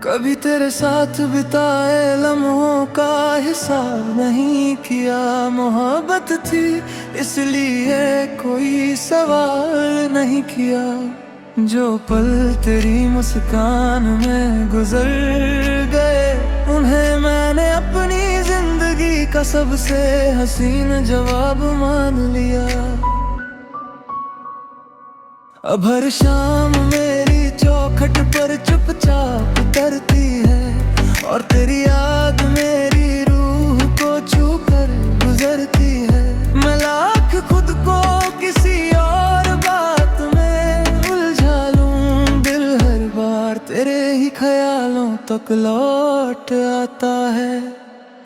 कभी तेरे साथ बिताए लम्हों का हिसाब नहीं किया। मोहब्बत थी इसलिए कोई सवाल नहीं किया। जो पल तेरी मुस्कान में गुजर गए, उन्हें मैंने अपनी जिंदगी का सबसे हसीन जवाब मान लिया। अब हर शाम मेरी चौखट पर चुपचाप उतरती है, और तेरी याद मेरी रूह को छू कर गुजरती है। मैं लाख खुद को किसी और बात में उलझा लूं, दिल हर बार तेरे ही ख्यालों तक लौट आता है।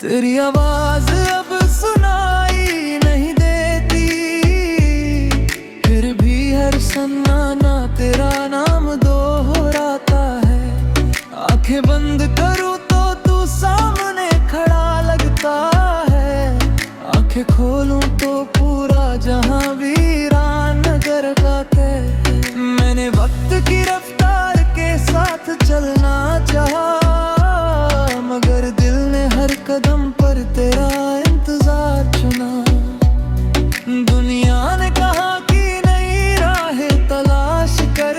तेरी आवाज अब सुनाई नहीं देती, फिर भी हर सन्नाटा तेरा नाम दोहराता है। आंखें बंद करूं तो तू सामने खड़ा लगता है, आंखें खोलूं तो पूरा जहां वीरान नजर आता है। मैंने वक्त की रफ्तार के साथ चलना चाहा, मगर दिल ने हर कदम पर तेरा इंतजार चुना। दुनिया ने कहा कि नई राहें तलाश कर,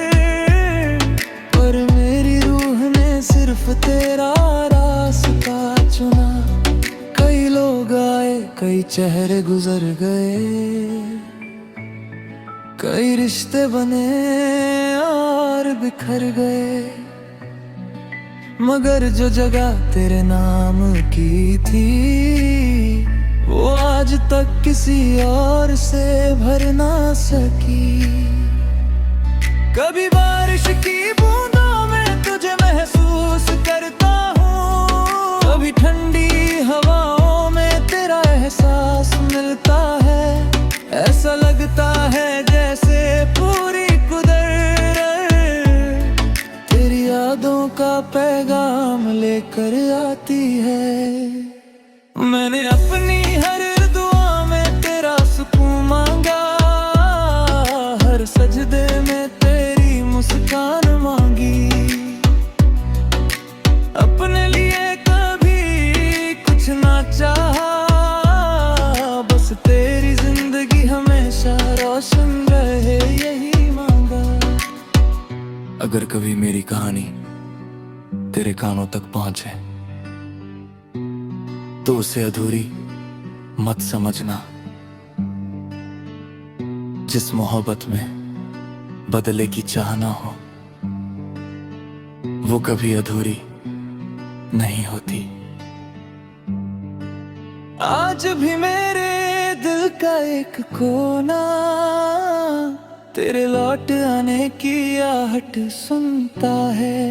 पर मेरी रूह ने सिर्फ तेरा रास्ता चुना। कई लोग आए, कई चेहरे गुजर गए, कई रिश्ते बने और बिखर गए, मगर जो जगह तेरे नाम की थी, वो आज तक किसी और से भर ना सकी। कभी बारिश की बूंदों में तुझे महसूस करता हूँ, कभी ठंडी हवाओं में तेरा एहसास मिलता है। ऐसा लगता है जैसे पूरी कुदरत तेरी यादों का पैगाम लेकर आती है। मैंने अपनी हर दुआ में तेरा सुकून मांगा, हर सजदे में तेरी मुस्कान मांगी। अपने लिए कभी कुछ ना चाहा, बस तेरी जिंदगी हमेशा रोशन रहे यही मांगा। अगर कभी मेरी कहानी तेरे कानों तक पहुंचे तो उसे अधूरी मत समझना। जिस मोहब्बत में बदले की चाह ना हो, वो कभी अधूरी नहीं होती। आज भी मेरे दिल का एक कोना तेरे लौट आने की आहट सुनता है,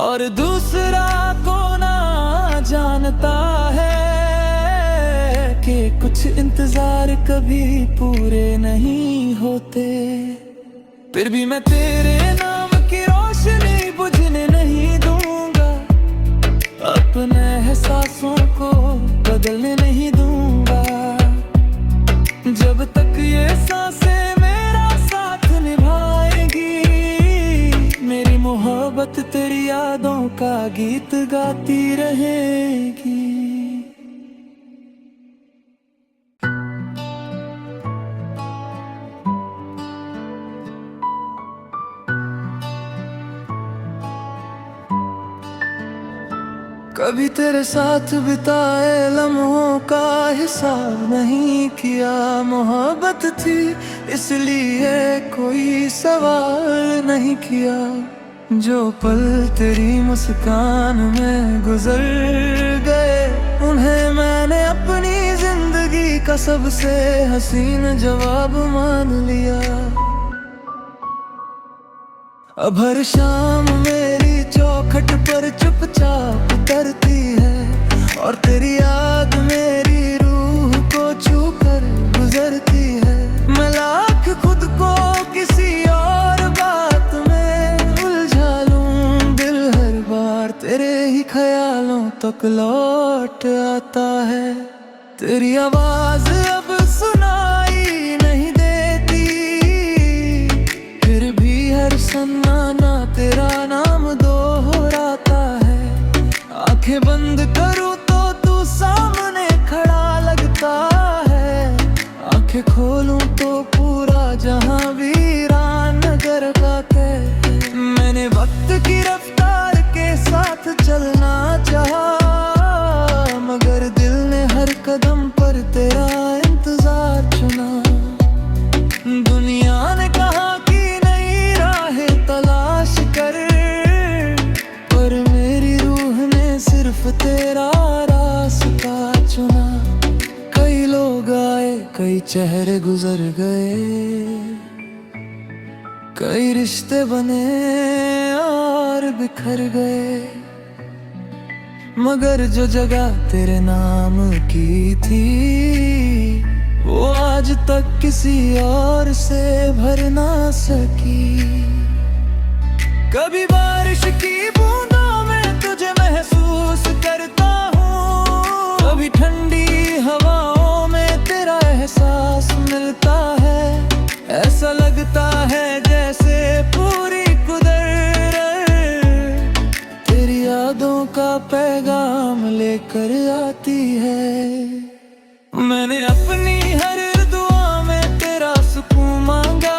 और दूसरा कोना जानता है कि कुछ इंतजार कभी पूरे नहीं होते। फिर भी मैं तेरे नाम की रोशनी बुझने नहीं दूंगा, अपने एहसासों को बदलने नहीं दूंगा। जब तक ये सांसें मेरा साथ निभाएगी, मेरी मोहब्बत तेरी यादों का गीत गाती रहेगी। कभी तेरे साथ बिताए लम्हों का हिसाब नहीं किया। मोहब्बत थी इसलिए कोई सवाल नहीं किया। जो पल तेरी मुस्कान में गुजर गए, उन्हें मैंने अपनी जिंदगी का सबसे हसीन जवाब मान लिया। अब हर शाम मेरी चौखट पर चुपचाप उतरती है, और तेरी याद मेरी रूह को छू कर गुजरती है। मैं लाख खुद को किसी और बात में उलझा लूं, दिल हर बार तेरे ही ख्यालों तक लौट आता है। तेरी आवाज अब सुनाई नहीं देती, फिर भी हर सन्नाटा तेरा नाम दोहराता आंखें बंद करूं तो तू सामने खड़ा लगता है, आंखें खोलूं तो पूरा जहां वीरान नगर का कह। मैंने वक्त की रफ्तार के साथ चलना चाहा, मगर दिल ने हर कदम पर तेरा इंतजार चुना। दुनिया ने कहा कि नई राहें तलाश कर, पर मेरी रूह ने सिर्फ तेरा रास्ता चुना। कई लोग आए, कई चेहरे गुजर गए, कई रिश्ते बने और बिखर गए, मगर जो जगह तेरे नाम की थी वो आज तक किसी और से भर ना सकी। कभी बारिश की बूंदों में तुझे महसूस करता हूँ, कभी ठंडी हवाओं में तेरा एहसास मिलता है। ऐसा लगता है जैसे पूरी कुदरत तेरी यादों का पैगाम लेकर आती है। मैंने अपनी हर दुआ में तेरा सुकून मांगा,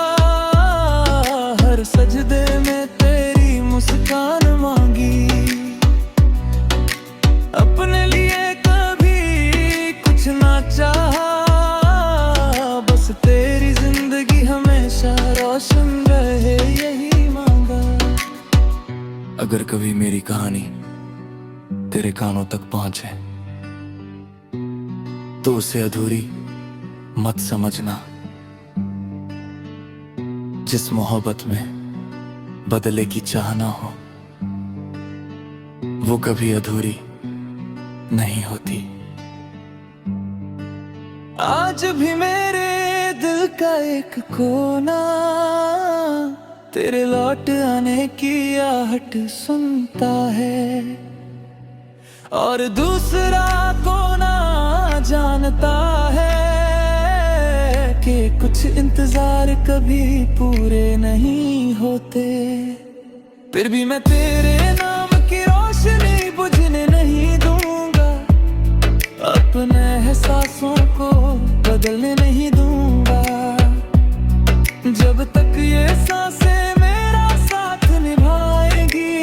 हर सजदे में तेरी मुस्कान मांगी। अपने लिए कभी कुछ ना चाहा, बस तेरी जिंदगी हमेशा रोशन रहे यही मांगा। अगर कभी मेरी कहानी तेरे कानों तक पहुंचे तो उसे अधूरी मत समझना। जिस मोहब्बत में बदले की चाह ना हो वो कभी अधूरी नहीं होती। आज भी मेरे दिल का एक कोना तेरे लौट आने की आहट सुनता है, और दूसरा कोना जानता है कि कुछ इंतजार कभी पूरे नहीं होते। फिर भी मैं तेरे नाम की रोशनी बुझने नहीं दूंगा, अपने एहसासों को बदलने नहीं दूंगा। जब तक ये सांसें मेरा साथ निभाएगी,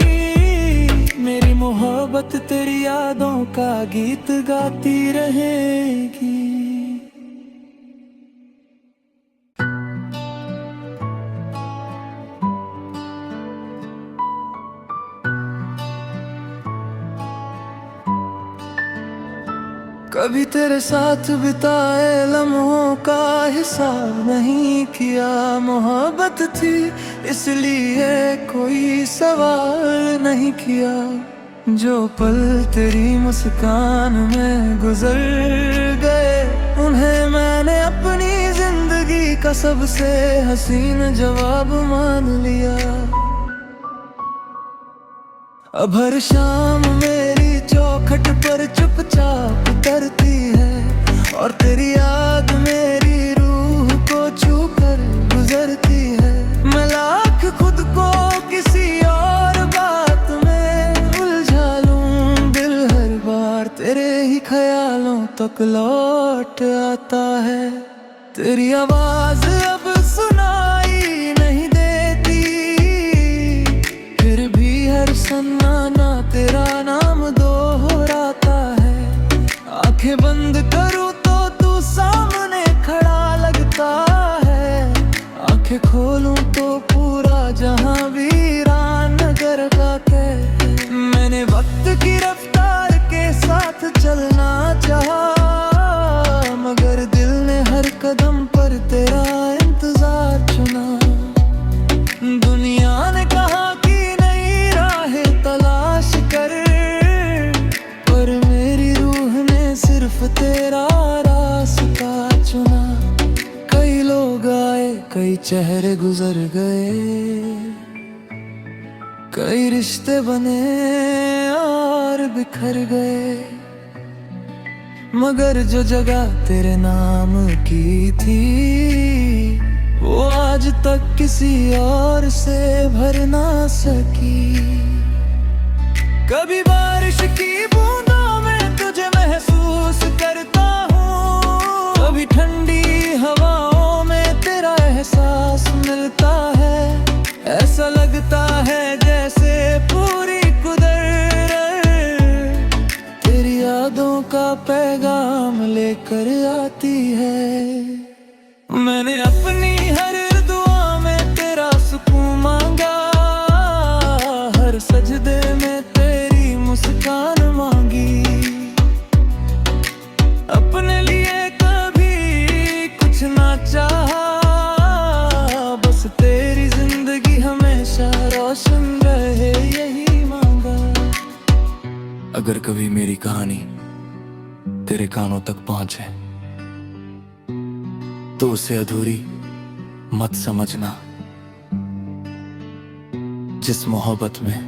मेरी मोहब्बत तेरी यादों का गीत गाती रहेगी। कभी तेरे साथ बिताए लम्हों का हिसाब नहीं किया, मोहब्बत थी इसलिए कोई सवाल नहीं किया। जो पल तेरी मुस्कान में गुजर गए, उन्हें मैंने अपनी जिंदगी का सबसे हसीन जवाब मान लिया। अब हर शाम मेरी चौखट पर चुपचाप उतरती है, और तेरी याद मेरी रूह को छू कर गुजरती है। मैं लाख खुद को किसी और बात में उलझा लूं, दिल हर बार तेरे ही ख्यालों तक लौट आता है। तेरी आवाज अब सुनाई नहीं देती, फिर भी हर सन्नाटा तेरा नाम दोहराता है। आंखें बंद करूं तो तू सामने खड़ा लगता है, आंखें खोलूं तो पूरा जहां वीरान नगर का कह। मैंने वक्त की रफ्तार के साथ चलना चाहा, मगर दिल ने हर कदम पर तेरा इंतजार चुना। दुनिया ने कहा कि नई राहें तलाश कर, पर मेरी रूह ने सिर्फ तेरा रास्ता चुना। कई लोग आए, कई चेहरे गुजर गए, कई रिश्ते बने और बिखर गए, मगर जो जगह तेरे नाम की थी वो आज तक किसी और से भर ना सकी। कभी बारिश की बूंदों में तुझे महसूस करता हूँ, कभी ठंडी हवाओं में तेरा एहसास मिलता है। ऐसा लगता है जैसे पूरी कुदरत तेरी यादों का पैगाम लेकर आती है। मैंने अपनी हर दुआ में तेरा सुकून मांगा, हर सजदे में तेरी मुस्कान मांगी। अपने लिए कभी कुछ ना चाहा, बस तेरी जिंदगी हमेशा रोशन रहे यही मांगा। अगर कभी मेरी कहानी तेरे कानों तक पहुंचे तो उसे अधूरी मत समझना। जिस मोहब्बत में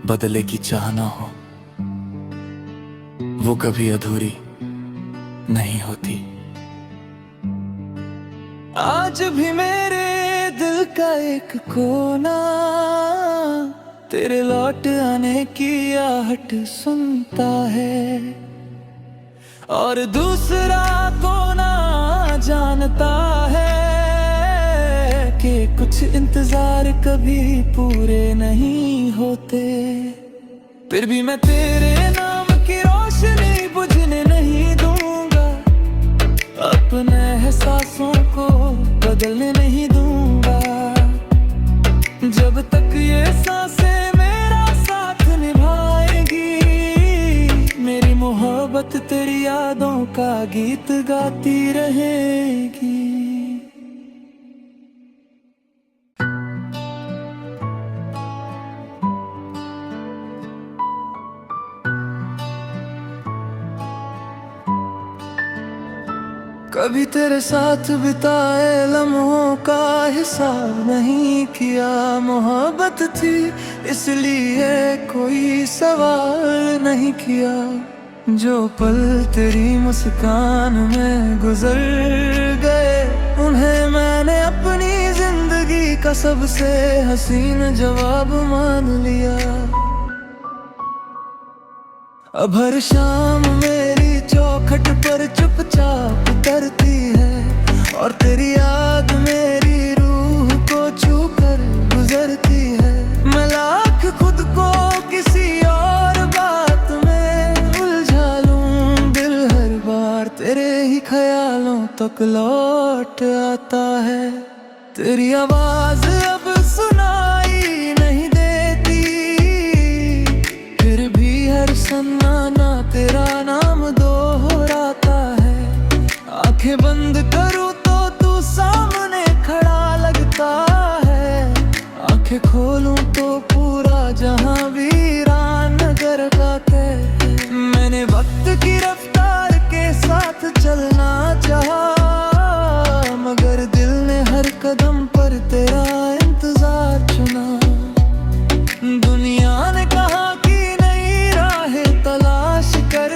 बदले की चाह ना हो वो कभी अधूरी नहीं होती। आज भी मेरे दिल का एक कोना तेरे लौट आने की आहट सुनता है, और दूसरा कोना जानता है कि कुछ इंतजार कभी पूरे नहीं होते। फिर भी मैं तेरे नाम की रोशनी बुझने नहीं दूंगा, अपने एहसासों को बदलने नहीं दूंगा। जब तक ये सांसें मेरा साथ निभाएगी, मेरी मोहब्बत तेरी यादों का गीत गाती रहेगी। कभी तेरे साथ बिताए लम्हों का हिसाब नहीं किया। मोहब्बत थी इसलिए कोई सवाल नहीं किया। जो पल तेरी मुस्कान में गुजर गए, उन्हें मैंने अपनी जिंदगी का सबसे हसीन जवाब मान लिया। अब हर शाम मेरी चौखट पर चुपचाप उतरती है, और तेरी याद मेरी रूह को छू कर गुजरती है। मैं लाख खुद को किसी और बात में उलझा लूं, दिल हर बार तेरे ही ख्यालों तक लौट आता है। तेरी आवाज अब सुनाई नहीं देती, फिर भी हर सन्नाटा तेरा नाम दोहराता है। आंखें बंद करूं तो तू सामने खड़ा लगता है, आंखें खोलूं तो पूरा जहां वीरान नगर का है। मैंने वक्त की रफ्तार के साथ चलना चाहा, मगर दिल ने हर कदम पर तेरा इंतजार चुना। दुनिया ने कहा कि नई राहें तलाश कर,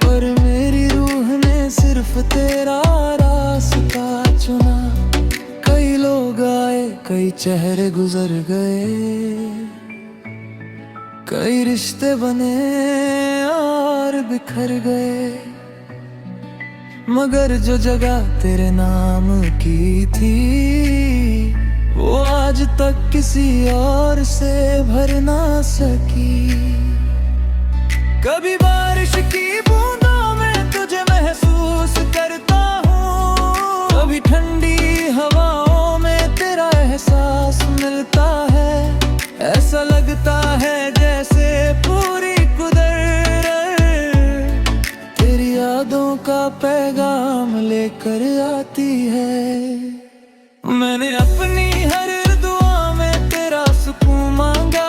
पर मेरी रूह ने सिर्फ तेरा रास्ता चुना। कई लोग आए, कई चेहरे गुजर गए, कई रिश्ते बने और बिखर गए, मगर जो जगह तेरे नाम की थी वो आज तक किसी और से भर ना सकी। कभी बारिश की बूंदों में तुझे महसूस करता हूँ, कभी ठंडी हवाओं में तेरा एहसास मिलता है। ऐसा लगता है जैसे पूरी कुदरत तेरी यादों का पैगाम लेकर आती है। मैंने अपनी हर दुआ में तेरा सुकून मांगा,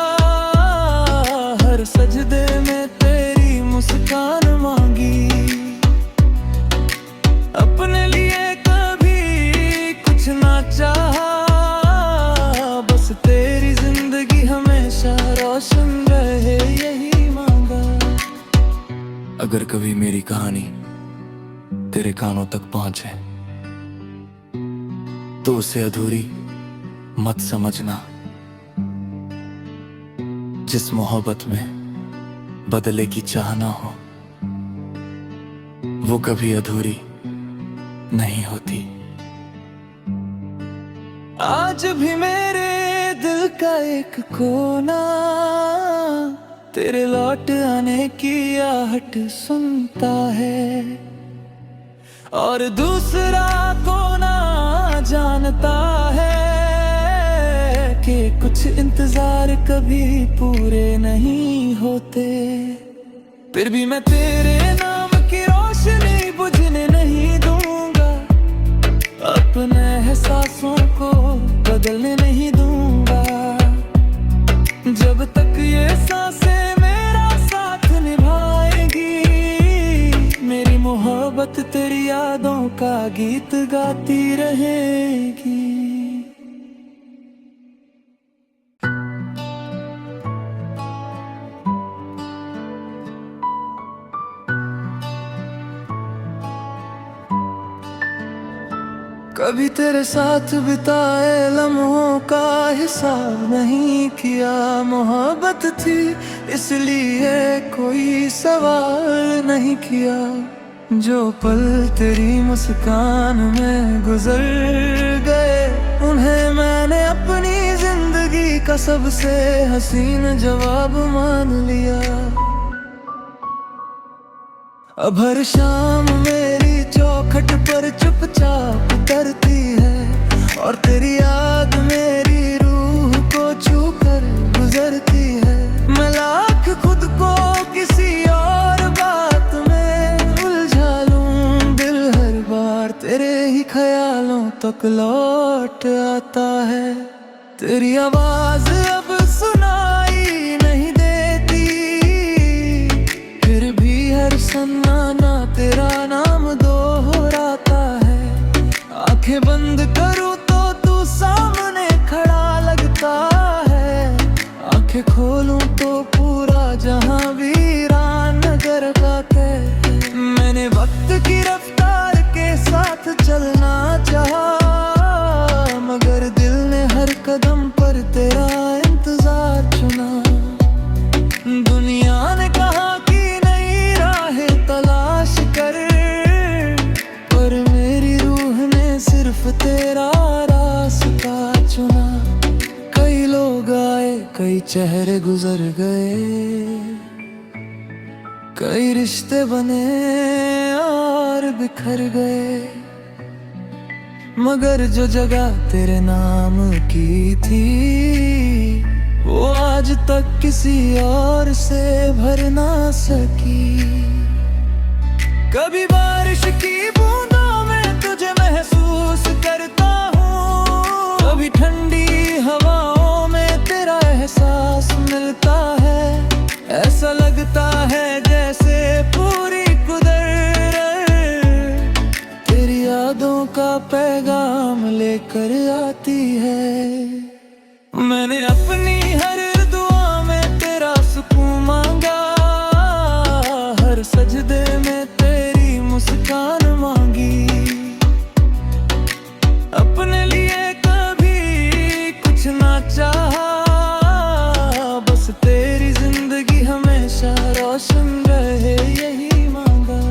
हर सजदे में तेरी मुस्कान मांगी। अपने लिए कभी कुछ ना चाहा, बस तेरी जिंदगी हमेशा रोशन रहे यही मांगा। अगर कभी मेरी कहानी तेरे कानों तक पहुंचे तो उसे अधूरी मत समझना। जिस मोहब्बत में बदले की चाह ना हो, वो कभी अधूरी नहीं होती। आज भी मेरे दिल का एक कोना तेरे लौट आने की आहट सुनता है, और दूसरा कोना जानता है कि कुछ इंतजार कभी पूरे नहीं होते। फिर भी मैं तेरे नाम की रोशनी बुझने नहीं दूंगा, अपने एहसासों को बदलने नहीं दूंगा। जब तक ये सांसें मेरा साथ निभाएगी, मेरी मोहब्बत तेरी यादों का गीत गाती रहेगी। कभी तेरे साथ बिताए लम्हों का हिसाब नहीं किया, मोहब्बत थी इसलिए कोई सवाल नहीं किया। जो पल तेरी मुस्कान में गुजर गए, उन्हें मैंने अपनी जिंदगी का सबसे हसीन जवाब मान लिया। अब हर शाम मेरी चौखट पर चुपचाप उतरती है, और तेरी याद मेरी रूह को छू कर गुजरती है। मैं लाख खुद को किसी और बात में उलझा लूं, दिल हर बार तेरे ही ख्यालों तक लौट आता है। तेरी आवाज अब सुनाई नहीं देती, फिर भी हर सन्नाटा तेरा नाम दोहराता है। आंखें बंद करूं तो तू सामने खड़ा लगता है, आंखें खोलूं तो पूरा जहां वीरान नजर आता है। मैंने वक्त की रफ्तार के साथ चलना चाहा, मगर दिल ने हर कदम पर तेरा इंतजार चुना। दुनिया ने कहा कि नई राहें तलाश कर, पर मेरी रूह ने सिर्फ तेरा रास्ता चुना। कई लोग आए, कई चेहरे गुजर गए, कई रिश्ते बने और बिखर गए, मगर जो जगह तेरे नाम की थी, वो आज तक किसी और से भर ना सकी। कभी बारिश की बूंदों में तुझे महसूस करता हूँ, कभी ठंडी हवाओं में तेरा एहसास मिलता है। ऐसा लगता है जैसे पूरी कुदरत तेरी यादों का पैगाम लेकर आती है। मैंने अपनी हर दुआ में तेरा सुकून मांगा, हर सजदे में तेरी मुस्कान मांगी। अपने लिए कभी कुछ ना चाहा, बस तेरी जिंदगी हमेशा रोशन रहे यही मांगा।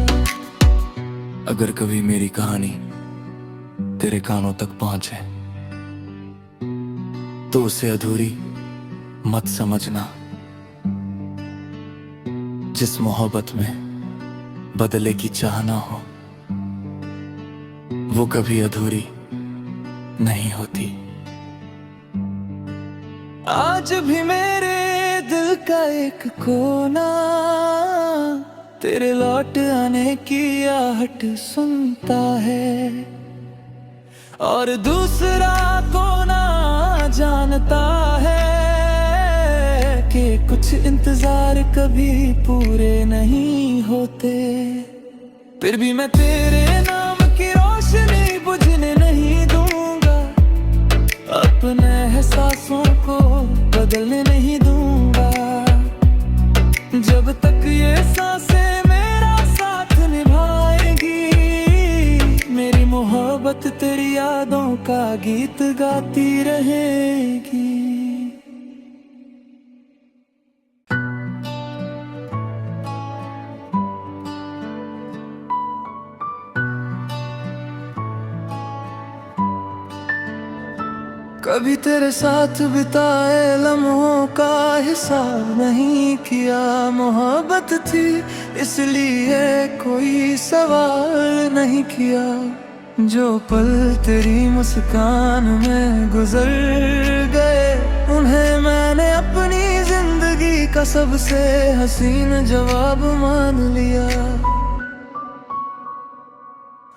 अगर कभी मेरी कहानी तेरे कानों तक पहुंचे तो उसे अधूरी मत समझना। जिस मोहब्बत में बदले की चाह ना हो, वो कभी अधूरी नहीं होती। आज भी मेरे दिल का एक कोना तेरे लौट आने की आहट सुनता है, और दूसरा कोना जानता है कि कुछ इंतजार कभी पूरे नहीं होते। फिर भी मैं तेरे नाम की रोशनी बुझने नहीं दूंगा, अपने एहसासों को बदलने नहीं दूंगा। जब तक ये सांसें मेरा साथ निभाएगी, मेरी मोहब्बत तेरी यादों का गीत गाती रहेगी। कभी तेरे साथ बिताए लम्हों का हिसाब नहीं किया। मोहब्बत थी इसलिए कोई सवाल नहीं किया। जो पल तेरी मुस्कान में गुजर गए, उन्हें मैंने अपनी जिंदगी का सबसे हसीन जवाब मान लिया।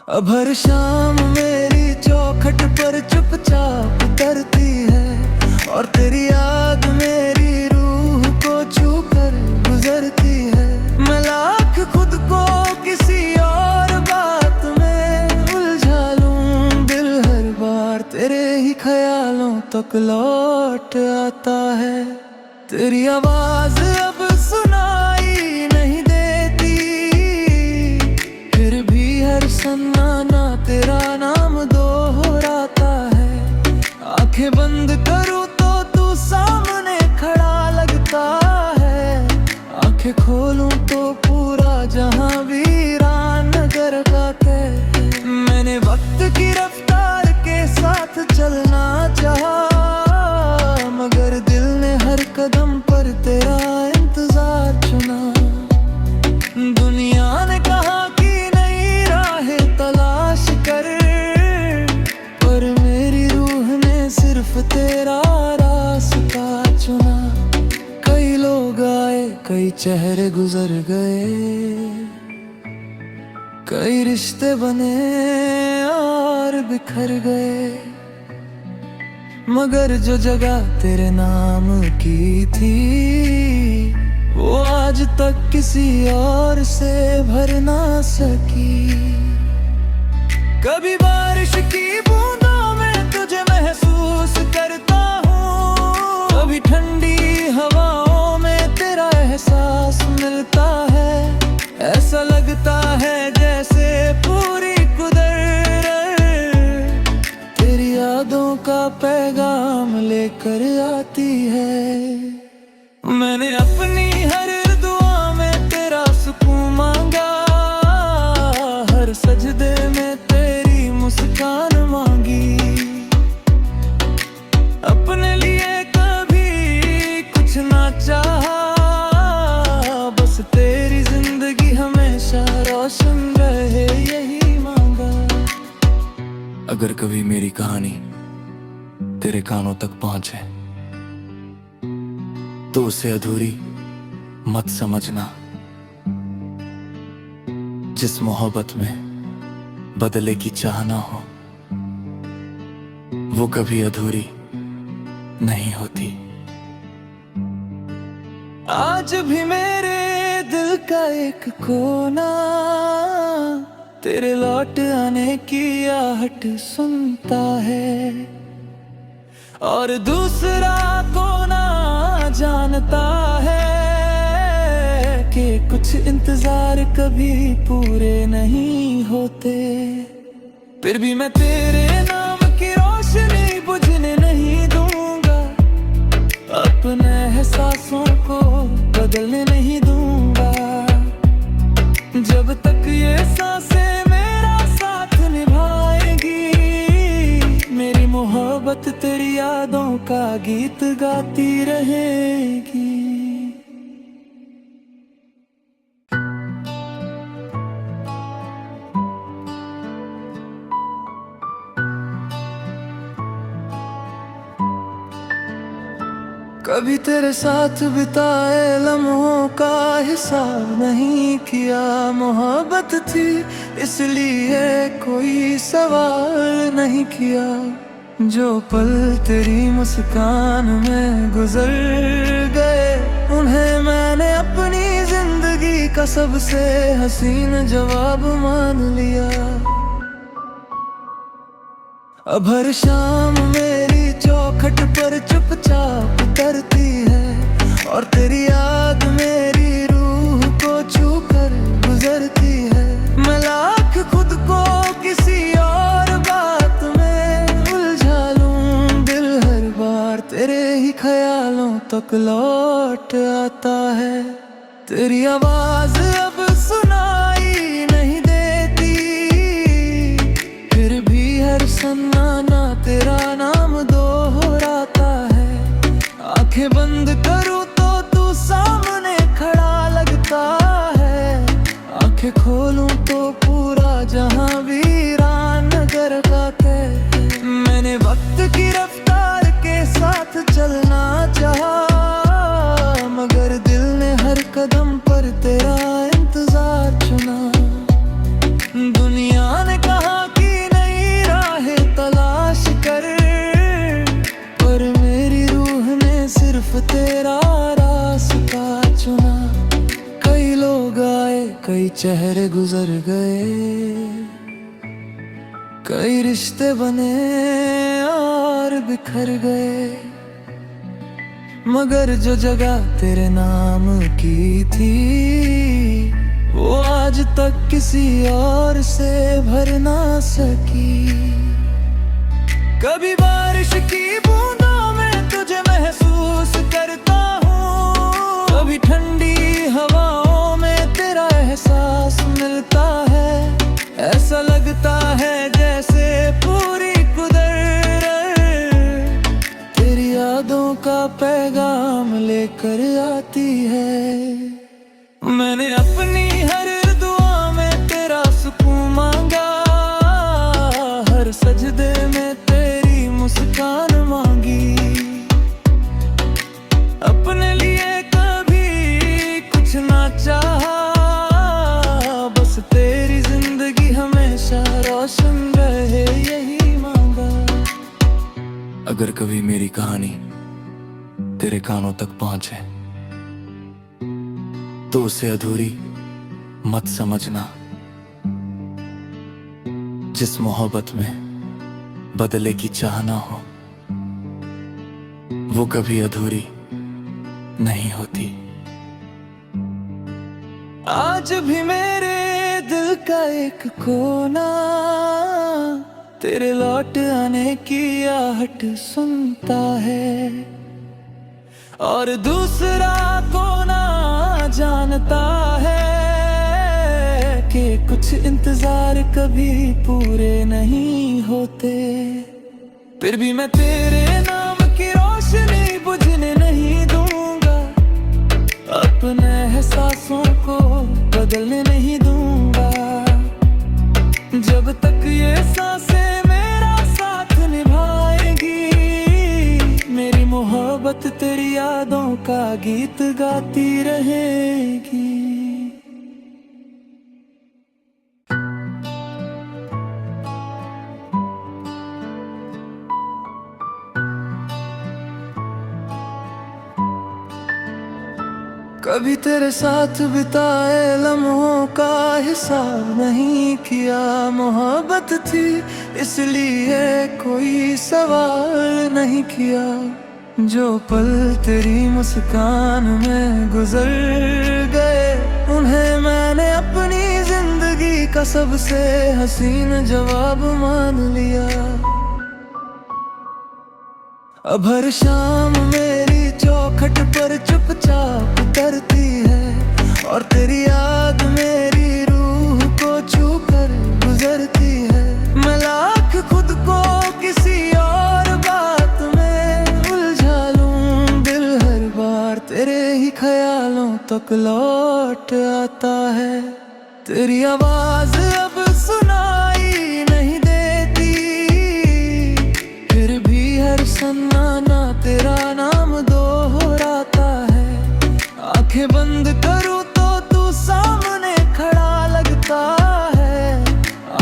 अब हर शाम मेरी चौखट पर चुपचाप उतरती है, और तेरी याद मेरी रूह को छू कर गुजरती है। मैं लाख खुद को किसी और बात में उलझा लूं, दिल हर बार तेरे ही ख्यालों तक लौट आता है। तेरी आवाज अब सुनाई नहीं देती, फिर भी हर सन्नाटा तेरा नाम दोहराता है। आंखें बंद करूं तो तू सामने खड़ा लगता है, आंखें खोलूं तो पूरा जहां वीरान नगर का कह। मैंने वक्त की रफ्तार के साथ चलना चाहा, मगर दिल ने हर कदम पर तेरा इंतजार चुना। दुनिया ने कहा कि नई राहें तलाश कर, पर मेरी रूह ने सिर्फ तेरा रास्ता चुना। कई लोग आए, कई चेहरे गुजर गए, कई रिश्ते बने और बिखर गए, मगर जो जगह तेरे नाम की थी, वो आज तक किसी और से भर ना सकी। कभी बारिश की बूंदों में तुझे महसूस करता हूँ, कभी ठंडी हवाओं में तेरा एहसास मिलता है। ऐसा लगता है जैसे पूरी कुदरत तेरी यादों का पैगाम लेकर आती है। मैंने अपनी हर दुआ में तेरा सुकून मांगा, हर सजदे में तेरी मुस्कान मांगी। अपने लिए कभी कुछ ना चाहा, बस तेरी जिंदगी हमेशा रोशन रहे यही मांगा। अगर कभी मेरी कहानी तेरे कानों तक पहुंचे तो उसे अधूरी मत समझना। जिस मोहब्बत में बदले की चाह ना हो, वो कभी अधूरी नहीं होती। आज भी मेरे दिल का एक कोना तेरे लौट आने की आहट सुनता है, और दूसरा कोना जानता है कि कुछ इंतजार कभी पूरे नहीं होते। फिर भी मैं तेरे नाम की रोशनी बुझने नहीं दूंगा, अपने एहसासों को बदलने नहीं दूंगा। जब तक ये सांसें मेरा साथ निभाएगी, मेरी मोहब्बत तेरी यादों का गीत गाती रहेगी। कभी तेरे साथ बिताए लम्हों का हिसाब नहीं किया। मोहब्बत थी इसलिए कोई सवाल नहीं किया। जो पल तेरी मुस्कान में गुजर गए, उन्हें मैंने अपनी जिंदगी का सबसे हसीन जवाब मान लिया। अब हर शाम मेरी चौखट पर चुपचाप उतरती है, और तेरी याद मेरी रूह को छू कर गुजरती है। मैं लाख खुद को किसी और बात में उलझा लूं, दिल हर बार तेरे ही ख्यालों तक लौट आता है। तेरी आवाज अब सुनाई नहीं देती, फिर भी हर सन्नाटा तेरा नाम दोहराता खोलूं तो पूरा जहां वीरान नगर का कह। मैंने वक्त की रफ्तार के साथ चलना चाहा, मगर दिल ने हर कदम पर तेरा इंतजार चुना। दुनिया ने कहा कि नई राहें तलाश कर, पर मेरी रूह ने सिर्फ तेरा रास्ता चुना। कई लोग आए, कई चेहरे गुजर गए, कई रिश्ते बने और बिखर गए, मगर जो जगह तेरे नाम की थी वो आज तक किसी और से भर ना सकी। कभी बारिश की बूंदों में तुझे महसूस करता हूँ, कभी ठंडी हवाओं में तेरा एहसास मिलता है। ऐसा लगता है जैसे पूरी कुदरत तेरी यादों का पैगाम लेकर आती है। मैंने अपनी हर दुआ में तेरा सुकून मांगा, हर सजदे में तेरी मुस्कान मांगी। अपने लिए कभी कुछ ना चाहा, बस तेरी जिंदगी हमेशा रोशन रहे यही मांगा। अगर कभी मेरी कहानी तेरे कानों तक पहुंचे तो उसे अधूरी मत समझना। जिस मोहब्बत में बदले की चाह ना हो वो कभी अधूरी नहीं होती। आज भी मेरे दिल का एक कोना तेरे लौट आने की आहट सुनता है, और दूसरा कोना जानता है कि कुछ इंतजार कभी पूरे नहीं होते। फिर भी मैं तेरे नाम की रोशनी बुझने नहीं दूंगा, अपने एहसासों को बदलने नहीं दूंगा। जब तक ये सांसें मेरा साथ निभाएगी, मेरी मोहब्बत तेरी यादों का गीत गाती रहेगी। कभी तेरे साथ बिताए लम्हों का हिसाब नहीं किया। मोहब्बत थी इसलिए कोई सवाल नहीं किया। जो पल तेरी मुस्कान में गुजर गए, उन्हें मैंने अपनी जिंदगी का सबसे हसीन जवाब मान लिया। अब हर शाम मेरी चौखट पर चुपचाप उतरती है, और तेरी याद मेरी रूह को छू कर गुजरती है। मैं लाख खुद को किसी और बात में उलझा लूं, दिल हर बार तेरे ही ख्यालों तक लौट आता है। तेरी आवाज अब सुनाई नहीं देती, फिर भी हर सन्नाटा तेरा नाम दोहराता है। आंखें बंद करूं तो तू सामने खड़ा लगता है,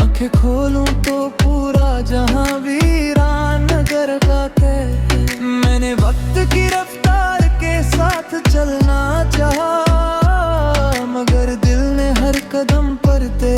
आंखें खोलूं तो पूरा जहां वीरान नगर का कह। मैंने वक्त की रफ्तार के साथ चलना चाहा, मगर दिल ने हर कदम पर तेरा